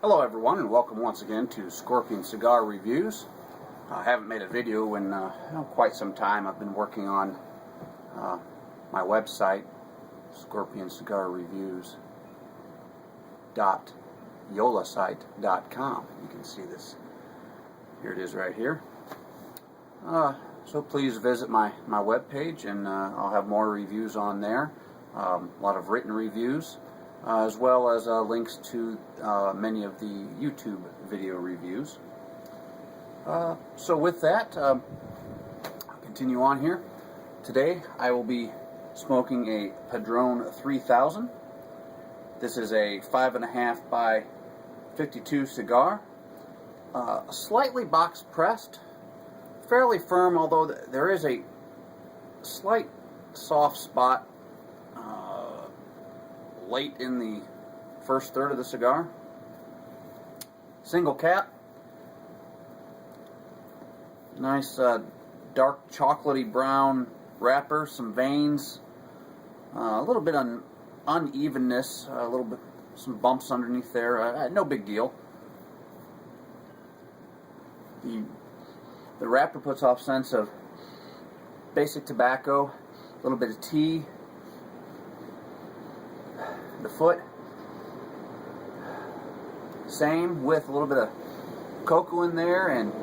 Hello everyone, and welcome once again to Scorpion Cigar Reviews. I haven't made a video in quite some time. I've been working on my website, scorpioncigarreviews.yolasite.com. You can see this. Here it is right here. So please visit my webpage, and I'll have more reviews on there. A lot of written reviews, as well as links to many of the YouTube video reviews. So with that, I'll continue on here. Today I will be smoking a Padron 3000. This is a 5.5 by 52 cigar. Slightly box pressed, fairly firm, although there is a slight soft spot late in the first third of the cigar. Single cap. Nice dark chocolatey brown wrapper, some veins, a little bit unevenness, a little bit, some bumps underneath there. No big deal. The wrapper puts off sense of basic tobacco, a little bit of tea. The foot, same, with a little bit of cocoa in there, and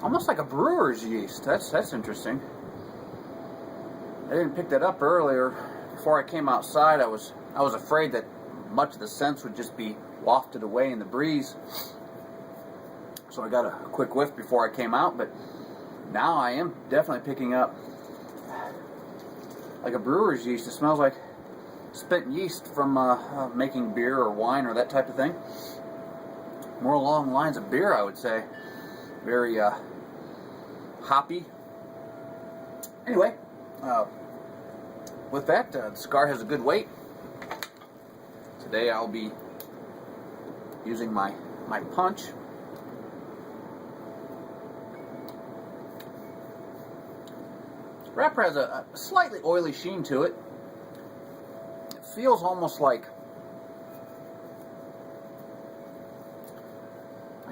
almost like a brewer's yeast. That's interesting. I didn't pick that up earlier. Before I came outside, I was afraid that much of the scents would just be wafted away in the breeze. So I got a quick whiff before I came out, but now I am definitely picking up like a brewer's yeast. It smells like spent yeast from making beer or wine or that type of thing. More along the lines of beer, I would say. Very hoppy. Anyway, with that, the cigar has a good weight. Today I'll be using my punch. Wrapper has a slightly oily sheen to it. It feels almost like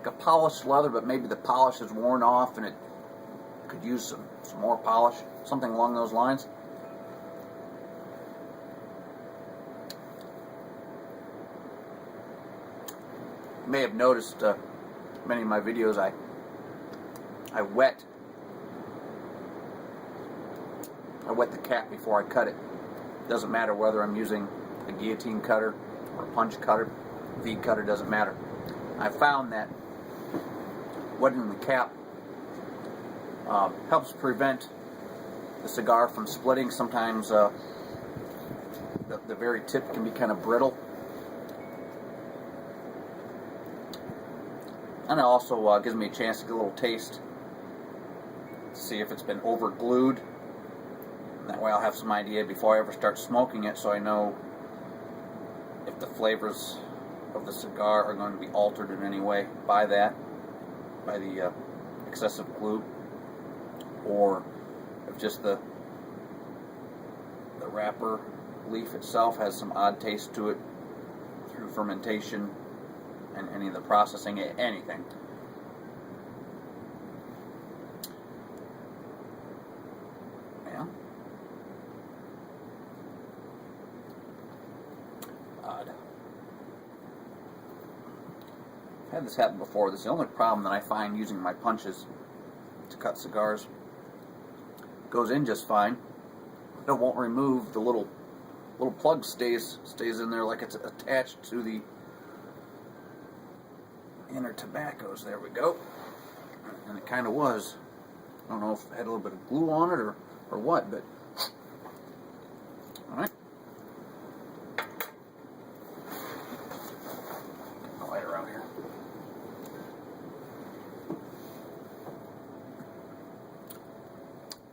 a polished leather, but maybe the polish is worn off and it could use some more polish, something along those lines. You may have noticed many of my videos I wet the cap before I cut it. Doesn't matter whether I'm using a guillotine cutter or a punch cutter, feed cutter, doesn't matter. I found that wetting the cap helps prevent the cigar from splitting. Sometimes the very tip can be kind of brittle. And it also gives me a chance to get a little taste, see if it's been over glued. That way I'll have some idea before I ever start smoking it, so I know if the flavors of the cigar are going to be altered in any way by the excessive glue, or if just the wrapper leaf itself has some odd taste to it through fermentation and any of the processing, anything. Odd. I've had this happen before. This is the only problem that I find using my punches to cut cigars. It goes in just fine. It won't remove the little plug stays in there like it's attached to the inner tobaccos. There we go. And it kind of was. I don't know if it had a little bit of glue on it or what, but all right.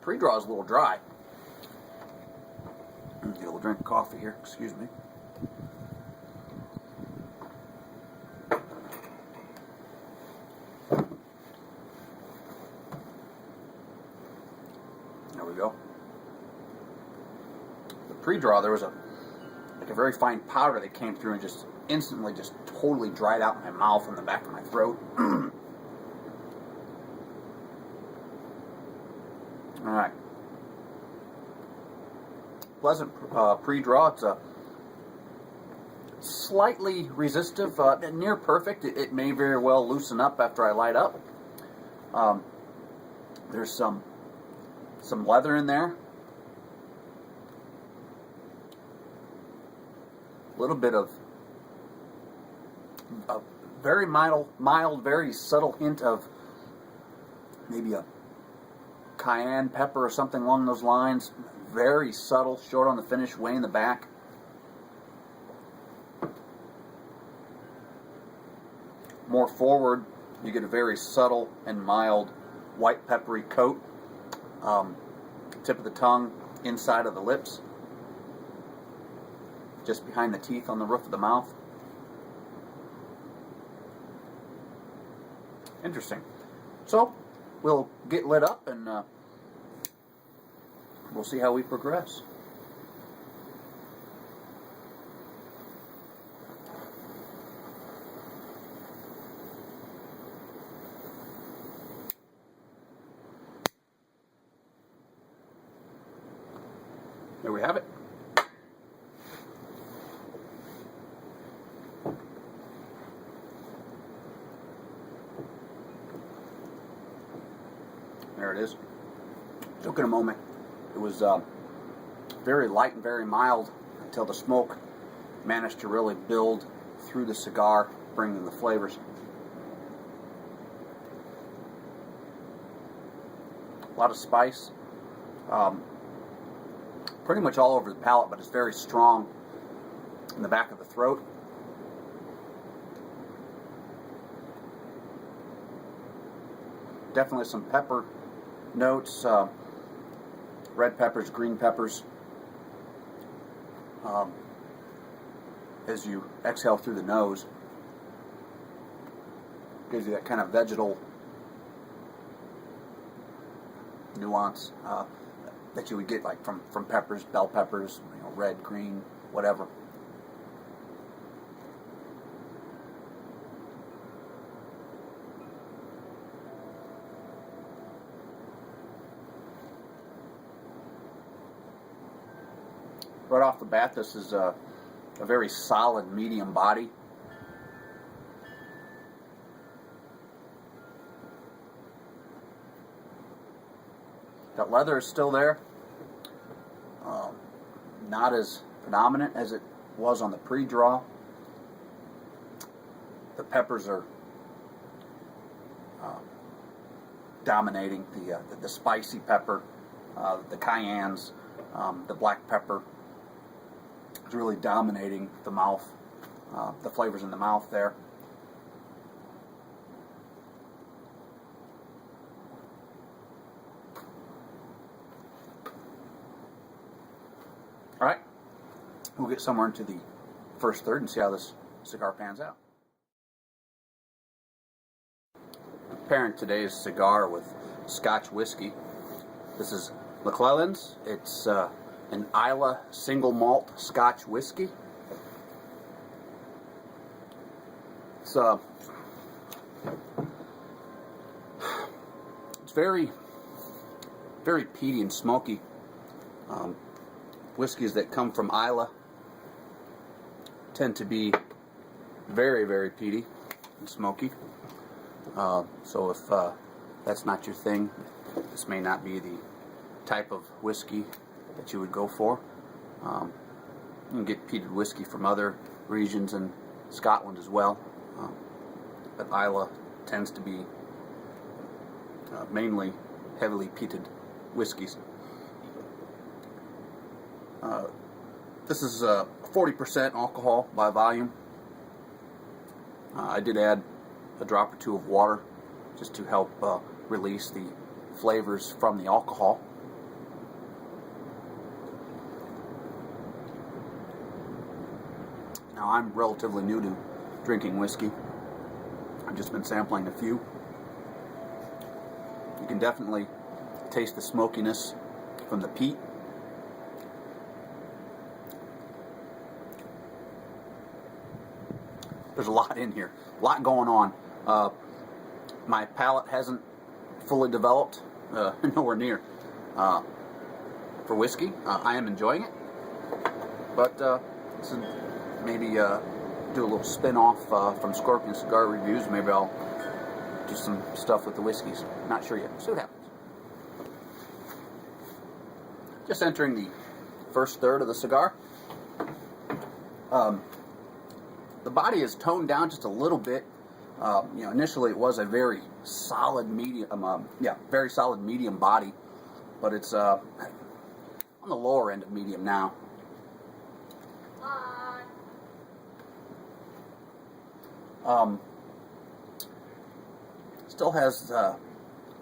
Pre-draw is a little dry. Get a little drink of coffee here, excuse me. There we go. The pre-draw, there was a very fine powder that came through and just instantly just totally dried out my mouth and the back of my throat. Alright. Pleasant pre-draw. It's a slightly resistive, near perfect. It may very well loosen up after I light up. There's some leather in there. A little bit of a very mild, very subtle hint of maybe a cayenne pepper or something along those lines. Very subtle, short on the finish, way in the back. More forward, you get a very subtle and mild white peppery coat. Tip of the tongue, inside of the lips, just behind the teeth on the roof of the mouth. Interesting. So, we'll get lit up and we'll see how we progress. There we have it. There it is. Took it a moment. It was very light and very mild until the smoke managed to really build through the cigar, bringing the flavors. A lot of spice. Pretty much all over the palate, but it's very strong in the back of the throat. Definitely some pepper notes, red peppers, green peppers. As you exhale through the nose, gives you that kind of vegetal nuance that you would get like from peppers, bell peppers, red, green, whatever. Right off the bat, this is a very solid medium body. That leather is still there. Not as predominant as it was on the pre-draw. The peppers are dominating. The spicy pepper, the cayennes, the black pepper is really dominating the mouth, the flavors in the mouth there. All right, we'll get somewhere into the first third and see how this cigar pans out. Pairing today's cigar with Scotch whiskey. This is McClellan's. It's an Islay single malt Scotch whiskey. It's very, very peaty and smoky. Whiskeys that come from Islay tend to be very, very peaty and smoky. So if that's not your thing, this may not be the type of whiskey that you would go for. You can get peated whiskey from other regions in Scotland as well, but Islay tends to be mainly heavily peated whiskeys. This is 40% alcohol by volume. I did add a drop or two of water just to help release the flavors from the alcohol. Now, I'm relatively new to drinking whiskey. I've just been sampling a few. You can definitely taste the smokiness from the peat. there's a lot in here, a lot going on. My palate hasn't fully developed, nowhere near, for whiskey. I am enjoying it, but this is maybe do a little spin-off from Scorpion Cigar Reviews. Maybe I'll do some stuff with the whiskeys. Not sure yet. See what happens. Just entering the first third of the cigar. The body is toned down just a little bit. Initially it was a very solid medium, very solid medium body, but it's on the lower end of medium now. Still has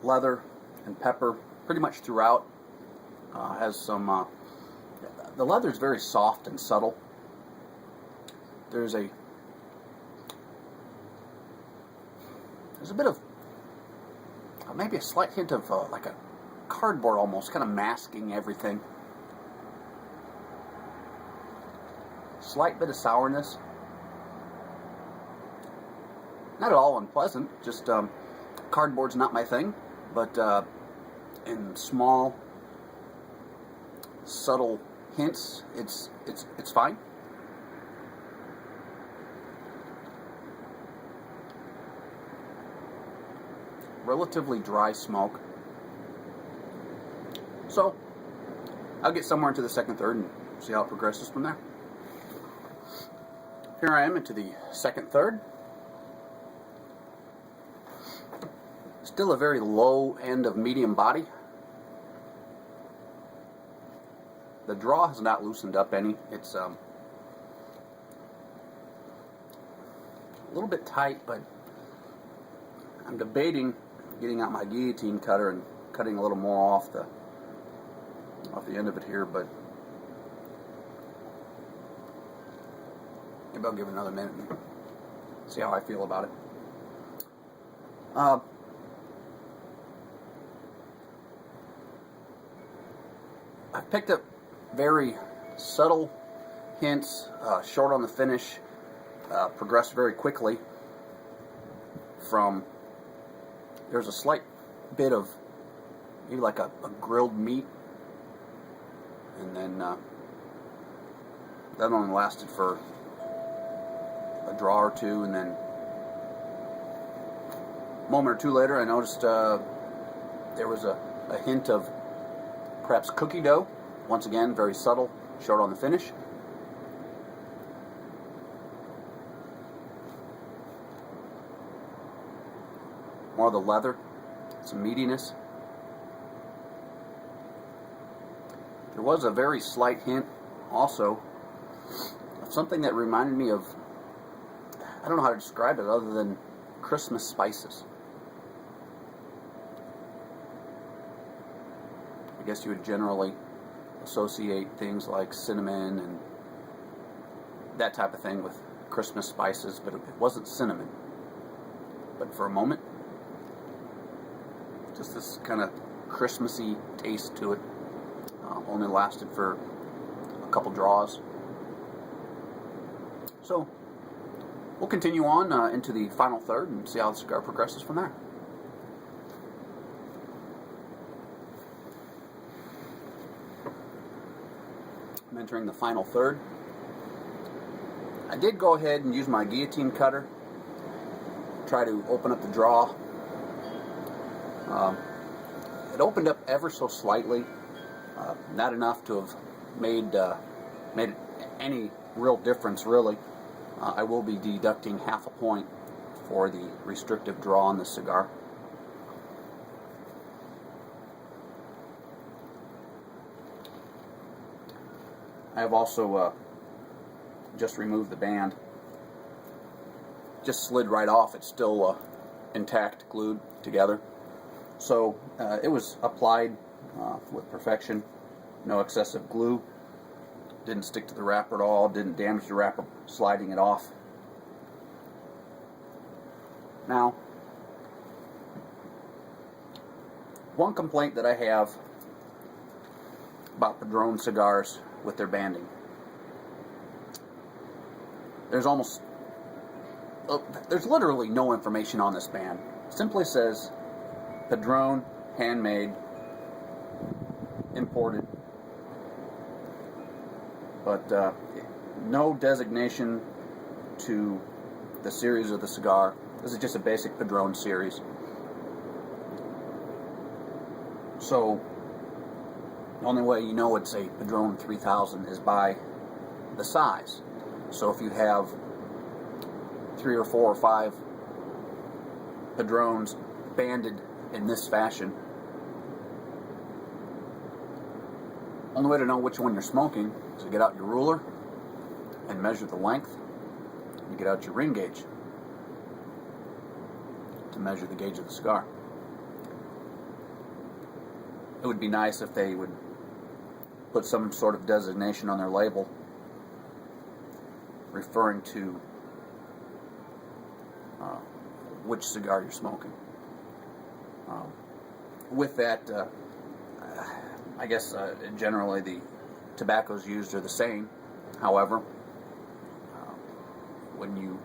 leather and pepper pretty much throughout. Has some, the leather is very soft and subtle. There's a bit of, maybe a slight hint of like a cardboard almost, kind of masking everything. Slight bit of sourness. Not at all unpleasant, just cardboard's not my thing, but in small, subtle hints, it's fine. Relatively dry smoke. So I'll get somewhere into the second third and see how it progresses from there. Here I am into the second third. Still a very low end of medium body. The draw has not loosened up any. It's a little bit tight, but I'm debating getting out my guillotine cutter and cutting a little more off the end of it here, but maybe I'll give it another minute and see how I feel about it. I've picked up very subtle hints, short on the finish, progressed very quickly from, there's a slight bit of maybe like a grilled meat, and then that only lasted for a draw or two, and then a moment or two later I noticed there was a hint of perhaps cookie dough. Once again, very subtle, short on the finish. More of the leather, some meatiness. There was a very slight hint also of something that reminded me of, I don't know how to describe it other than Christmas spices. I guess you would generally associate things like cinnamon and that type of thing with Christmas spices, but it wasn't cinnamon. But for a moment, just this kind of Christmassy taste to it. Only lasted for a couple draws. So we'll continue on into the final third and see how the cigar progresses from there. I'm entering the final third. I did go ahead and use my guillotine cutter, try to open up the draw. It opened up ever so slightly, not enough to have made any real difference really. I will be deducting half a point for the restrictive draw on this cigar. I have also just removed the band. Just slid right off. It's still intact, glued together. So it was applied with perfection. No excessive glue. Didn't stick to the wrapper at all. Didn't damage the wrapper sliding it off. Now, one complaint that I have about Padron cigars with their banding. There's almost there's literally no information on this band. It simply says Padron, handmade, imported, but no designation to the series of the cigar. This is just a basic Padron series. So the only way you know it's a Padron 3000 is by the size. So if you have 3 or 4 or 5 Padrons banded in this fashion, only way to know which one you're smoking is to get out your ruler and measure the length, and get out your ring gauge to measure the gauge of the cigar. It would be nice if they would put some sort of designation on their label referring to which cigar you're smoking. With that, I guess generally the tobaccos used are the same. However, when you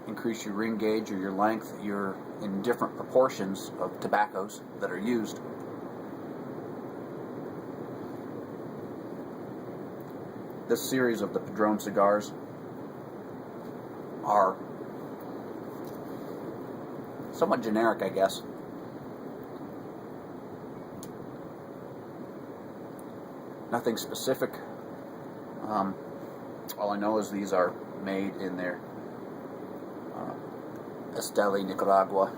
increase your ring gauge or your length, you're in different proportions of tobaccos that are used. This series of the Padron cigars are somewhat generic, I guess. Nothing specific. All I know is these are made in their Esteli, Nicaragua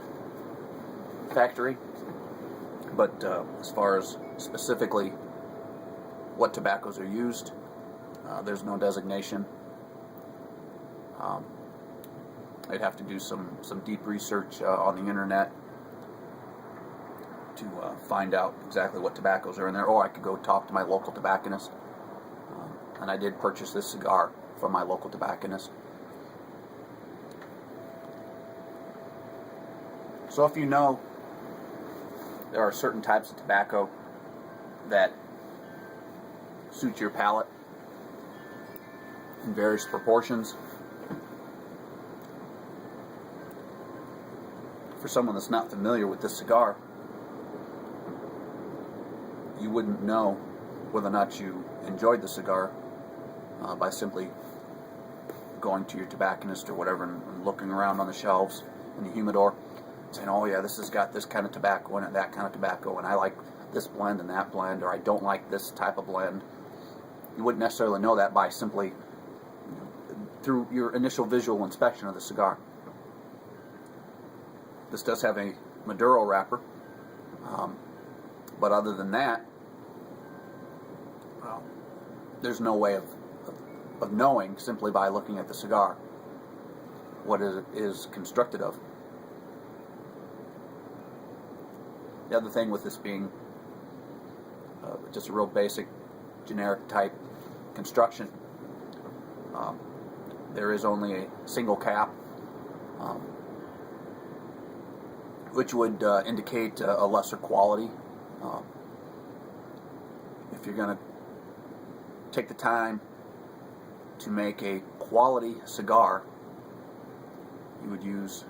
factory. But as far as specifically what tobaccos are used, there's no designation. I'd have to do some deep research on the internet to find out exactly what tobaccos are in there, or I could go talk to my local tobacconist. And I did purchase this cigar from my local tobacconist. So if you know there are certain types of tobacco that suit your palate in various proportions, for someone that's not familiar with this cigar, you wouldn't know whether or not you enjoyed the cigar by simply going to your tobacconist or whatever and looking around on the shelves in the humidor, saying, oh yeah, this has got this kind of tobacco in it, that kind of tobacco, and I like this blend and that blend, or I don't like this type of blend. You wouldn't necessarily know that by simply through your initial visual inspection of the cigar. This does have a Maduro wrapper, but other than that, well, there's no way of knowing simply by looking at the cigar what it is constructed of. The other thing with this being just a real basic, generic type construction, there is only a single cap, which would indicate a lesser quality. If you're going to take the time to make a quality cigar, you would use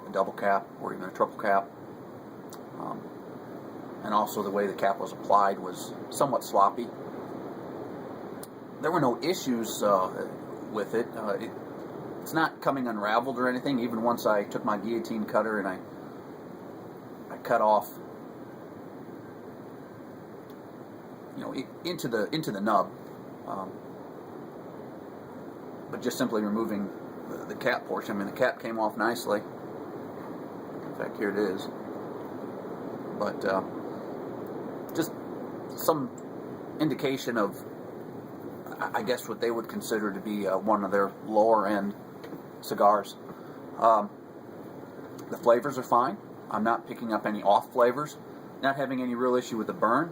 a double cap or even a triple cap. And also the way the cap was applied was somewhat sloppy. There were no issues with it. It's not coming unraveled or anything. Even once I took my guillotine cutter and I cut off, into the nub, but just simply removing the cap portion. I mean, the cap came off nicely. In fact, here it is. But just some indication of, I guess, what they would consider to be one of their lower end cigars. The flavors are fine. I'm not picking up any off flavors. Not having any real issue with the burn.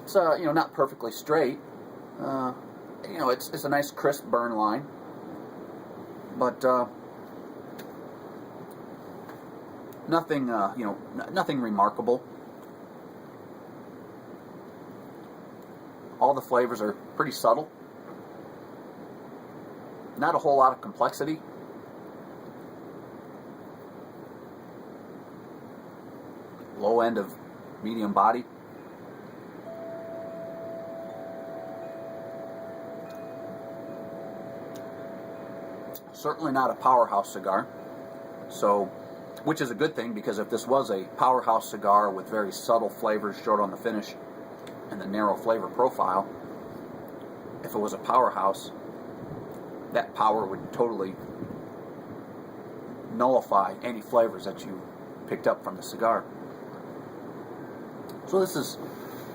It's not perfectly straight. It's a nice crisp burn line. But nothing nothing remarkable. All the flavors are pretty subtle. Not a whole lot of complexity. Low end of medium body. Certainly not a powerhouse cigar, so, which is a good thing, because if this was a powerhouse cigar with very subtle flavors short on the finish and the narrow flavor profile, if it was a powerhouse, that power would totally nullify any flavors that you picked up from the cigar. So this is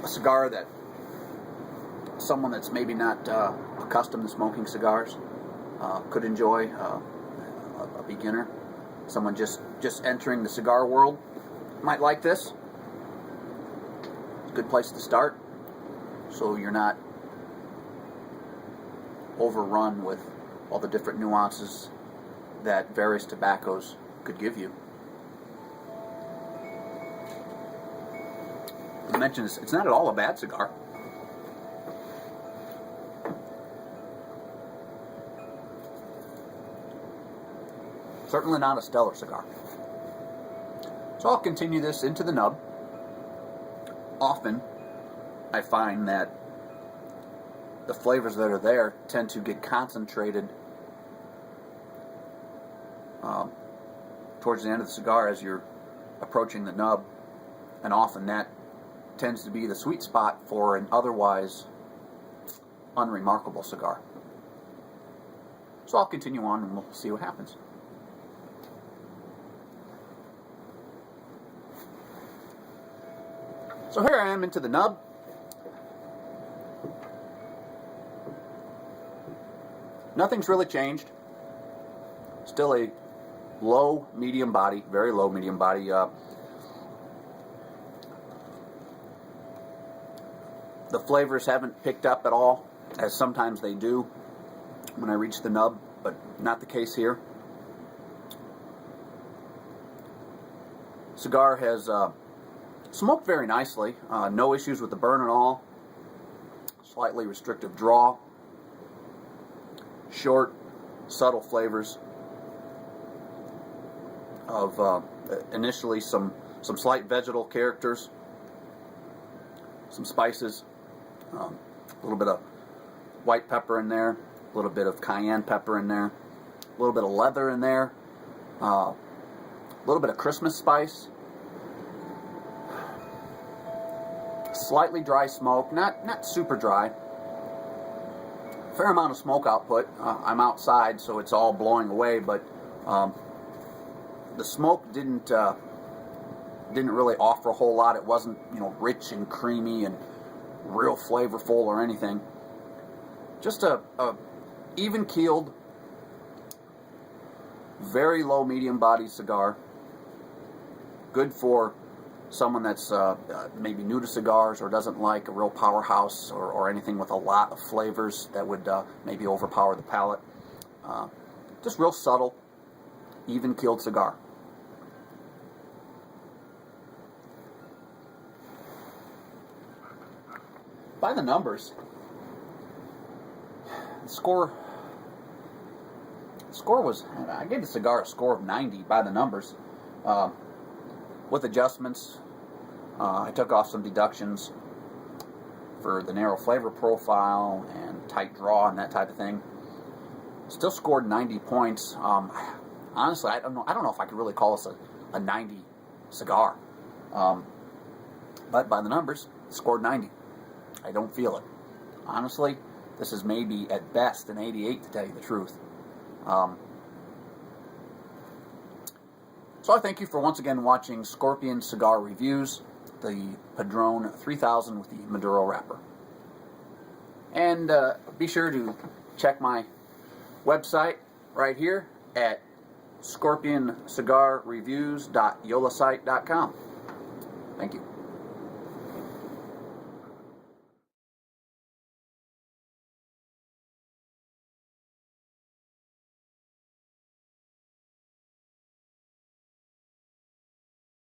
a cigar that someone that's maybe not accustomed to smoking cigars could enjoy. A beginner, someone just entering the cigar world might like this. It's a good place to start, so you're not overrun with all the different nuances that various tobaccos could give you. I mentioned this, it's not at all a bad cigar. Certainly not a stellar cigar. So I'll continue this into the nub. Often I find that the flavors that are there tend to get concentrated towards the end of the cigar as you're approaching the nub, and often that tends to be the sweet spot for an otherwise unremarkable cigar. So I'll continue on and we'll see what happens. So here I am into the nub. Nothing's really changed. Still a low medium body, very low medium body. The flavors haven't picked up at all, as sometimes they do when I reach the nub, but not the case here. Cigar has smoked very nicely. No issues with the burn at all. Slightly restrictive draw. Short, subtle flavors of initially some slight vegetal characters, some spices, a little bit of white pepper in there, a little bit of cayenne pepper in there, a little bit of leather in there, a little bit of Christmas spice, slightly dry smoke, not super dry. Fair amount of smoke output. I'm outside, so it's all blowing away, but the smoke didn't really offer a whole lot. It wasn't, rich and creamy and real flavorful or anything. Just a even keeled, very low medium body cigar. Good for someone that's maybe new to cigars or doesn't like a real powerhouse or anything with a lot of flavors that would maybe overpower the palate. Just real subtle, even keeled cigar. By the numbers, the score was, I gave the cigar a score of 90 by the numbers. With adjustments, I took off some deductions for the narrow flavor profile and tight draw and that type of thing. Still scored 90 points. Honestly, I don't know if I could really call this a 90 cigar. But by the numbers, scored 90. I don't feel it. Honestly, this is maybe at best an 88, to tell you the truth. So I thank you for once again watching Scorpion Cigar Reviews, the Padron 3000 with the Maduro wrapper. And be sure to check my website right here at scorpioncigarreviews.yolasite.com. Thank you.